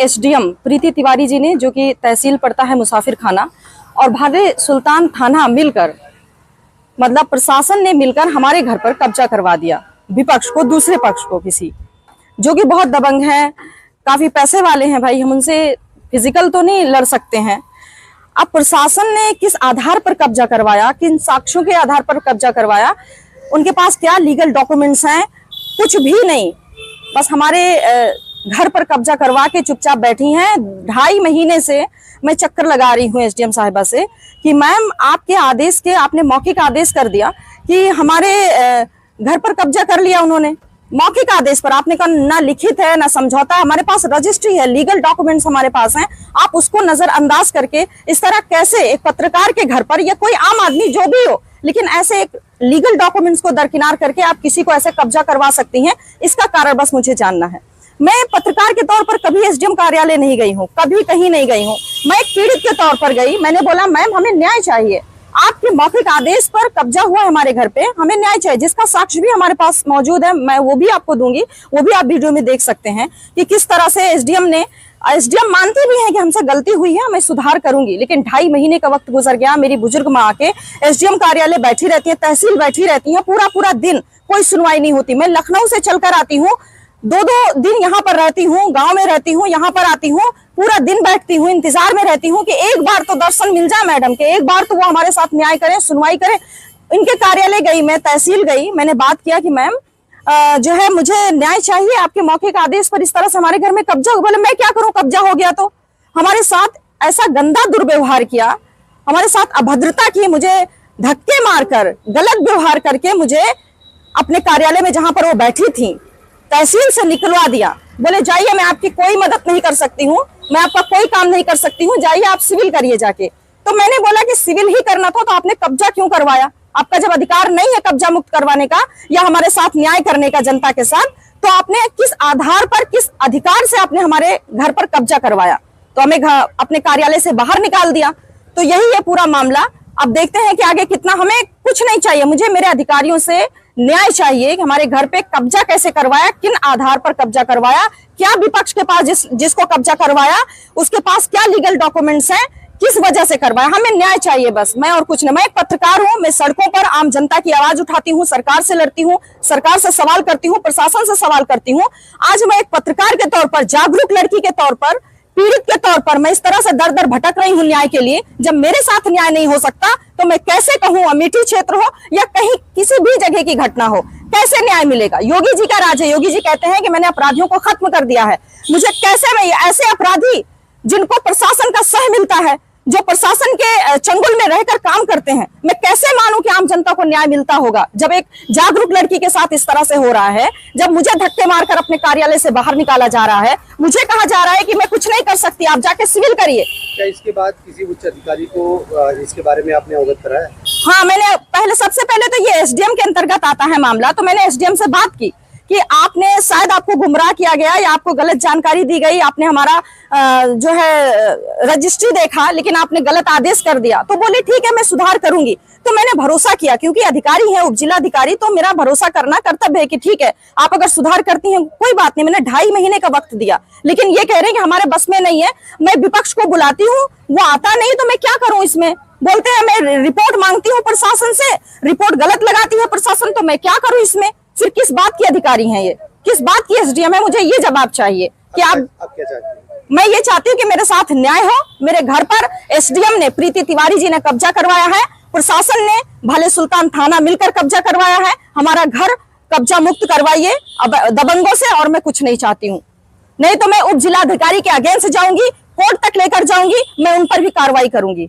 SDM प्रीति तिवारी जी ने, जो कि तहसील पड़ता है मुसाफिर खाना, और भाले सुल्तान थाना मिलकर, मतलब प्रशासन ने मिलकर हमारे घर पर कब्जा करवा दिया। विपक्ष को, दूसरे पक्ष को, किसी जो कि बहुत दबंग है, काफी पैसे वाले हैं भाई, हम उनसे फिजिकल तो नहीं लड़ सकते हैं। अब प्रशासन ने किस आधार पर कब्जा करवाया, किन साक्ष्यों के आधार पर कब्जा करवाया, उनके पास क्या लीगल डॉक्यूमेंट्स हैं, कुछ भी नहीं। बस हमारे घर पर कब्जा करवा के चुपचाप बैठी हैं। 2.5 महीने से मैं चक्कर लगा रही हूँ एसडीएम साहिबा से कि मैम आपके आदेश के, आपने मौखिक आदेश कर दिया कि हमारे घर पर कब्जा कर लिया उन्होंने, मौखिक आदेश पर। आपने कहा ना लिखित है ना समझौता, हमारे पास रजिस्ट्री है, लीगल डॉक्यूमेंट्स हमारे पास हैं, आप उसको नजरअंदाज करके इस तरह कैसे एक पत्रकार के घर पर, या कोई आम आदमी जो भी हो, लेकिन ऐसे एक लीगल डॉक्यूमेंट्स को दरकिनार करके आप किसी को ऐसे कब्जा करवा सकती हैं, इसका कारण बस मुझे जानना है। मैं पत्रकार के तौर पर कभी एसडीएम कार्यालय नहीं गई हूँ, कभी कहीं नहीं गई हूँ। मैं एक पीड़ित के तौर पर गई, मैंने बोला मैम हमें न्याय चाहिए, आपके मौखिक आदेश पर कब्जा हुआ है हमारे घर पे, हमें न्याय चाहिए, जिसका साक्ष्य भी हमारे पास मौजूद है, मैं वो भी आपको दूंगी, वो भी आप वीडियो में देख सकते हैं कि किस तरह से एसडीएम मानती भी है कि हमसे गलती हुई है, मैं सुधार करूंगी। लेकिन 2.5 महीने का वक्त गुजर गया, मेरी बुजुर्ग माँ आके एसडीएम कार्यालय बैठी रहती है, तहसील बैठी रहती है, पूरा पूरा दिन कोई सुनवाई नहीं होती। मैं लखनऊ से चलकर आती हूँ, 2-2 दिन यहाँ पर रहती हूँ, गांव में रहती हूँ, यहाँ पर आती हूँ, पूरा दिन बैठती हूँ, इंतजार में रहती हूँ कि एक बार तो दर्शन मिल जाए मैडम के, एक बार तो वो हमारे साथ न्याय करें, सुनवाई करें। इनके कार्यालय गई, मैं तहसील गई, मैंने बात किया कि मैम जो है मुझे न्याय चाहिए, आपके मौखिक आदेश पर इस तरह से हमारे घर में कब्जा हो। बोले मैं क्या करूं, कब्जा हो गया तो। हमारे साथ ऐसा गंदा दुर्व्यवहार किया, हमारे साथ अभद्रता की, मुझे धक्के मारकर, गलत व्यवहार करके मुझे अपने कार्यालय में जहां पर वो बैठी थी तहसील से निकलवा दिया। बोले जाइए, मैं आपकी कोई मदद नहीं कर सकती हूँ, मैं आपका कोई काम नहीं कर सकती हूँ, जाइए आप सिविल करिए जाके। तो मैंने बोला कि सिविल ही करना था तो आपने कब्जा क्यों करवाया? आपका जब अधिकार नहीं है कब्जा मुक्त करवाने का या हमारे साथ न्याय करने का जनता के साथ, तो आपने किस आधार पर, किस अधिकार से आपने हमारे घर पर कब्जा करवाया? तो हमें अपने कार्यालय से बाहर निकाल दिया। तो यही है पूरा मामला। अब देखते हैं कि आगे कितना, हमें कुछ नहीं चाहिए, मुझे मेरे अधिकारियों से न्याय चाहिए कि हमारे घर पे कब्जा कैसे करवाया, किन आधार पर कब्जा करवाया, क्या विपक्ष के पास जिसको कब्जा करवाया उसके पास क्या लीगल डॉक्यूमेंट्स हैं, किस वजह से करवाया, हमें न्याय चाहिए बस, मैं और कुछ नहीं। मैं एक पत्रकार हूं, मैं सड़कों पर आम जनता की आवाज उठाती हूं, सरकार से लड़ती हूं, सरकार से सवाल करती हूं, प्रशासन से सवाल करती हूं। आज मैं एक पत्रकार के तौर पर, जागरूक लड़की के तौर पर, पीड़ित के तौर पर मैं इस तरह से दर दर भटक रही हूँ न्याय के लिए। जब मेरे साथ न्याय नहीं हो सकता तो मैं कैसे कहूँ, अमेठी क्षेत्र हो या कहीं किसी भी जगह की घटना हो, कैसे न्याय मिलेगा? योगी जी का राज है, योगी जी कहते हैं कि मैंने अपराधियों को खत्म कर दिया है। मुझे कैसे, मैं ऐसे अपराधी जिनको प्रशासन का सह मिलता है, जो प्रशासन के चंगुल में रहकर काम करते हैं, मैं कैसे मानूं कि आम जनता को न्याय मिलता होगा जब एक जागरूक लड़की के साथ इस तरह से हो रहा है, जब मुझे धक्के मारकर अपने कार्यालय से बाहर निकाला जा रहा है, मुझे कहा जा रहा है कि मैं कुछ नहीं कर सकती, आप जाके सिविल करिए। क्या इसके बाद किसी उच्च अधिकारी को इसके बारे में आपने अवगत कराया? हाँ, मैंने सबसे पहले तो ये एसडीएम के अंतर्गत आता है मामला, तो मैंने एसडीएम से बात की कि आपने, शायद आपको गुमराह किया गया या आपको गलत जानकारी दी गई, आपने हमारा जो है रजिस्ट्री देखा लेकिन आपने गलत आदेश कर दिया। तो बोले ठीक है मैं सुधार करूंगी। तो मैंने भरोसा किया, क्योंकि अधिकारी है, उपजिला अधिकारी, तो मेरा भरोसा करना कर्तव्य है कि ठीक है आप अगर सुधार करती हैं कोई बात नहीं। मैंने 2.5 महीने का वक्त दिया, लेकिन ये कह रहे हैं कि हमारे बस में नहीं है। मैं विपक्ष को बुलाती हूँ, वो आता नहीं, तो मैं क्या करूँ इसमें? बोलते हैं मैं रिपोर्ट मांगती हूँ प्रशासन से, रिपोर्ट गलत लगाती है प्रशासन, तो मैं क्या करूँ इसमें? फिर किस बात की अधिकारी हैं ये, किस बात की एसडीएम है? मुझे ये जवाब चाहिए कि आप क्या चाहती हैं? मैं ये चाहती हूँ कि मेरे साथ न्याय हो। मेरे घर पर एसडीएम ने, प्रीति तिवारी जी ने कब्जा करवाया है, प्रशासन ने, भाले सुल्तान थाना मिलकर कब्जा करवाया है। हमारा घर कब्जा मुक्त करवाइए अब दबंगों से, और मैं कुछ नहीं चाहती हूँ। नहीं तो मैं उप जिलाधिकारी के अगेंस्ट जाऊंगी, कोर्ट तक लेकर जाऊंगी, मैं उन पर भी कार्रवाई करूंगी।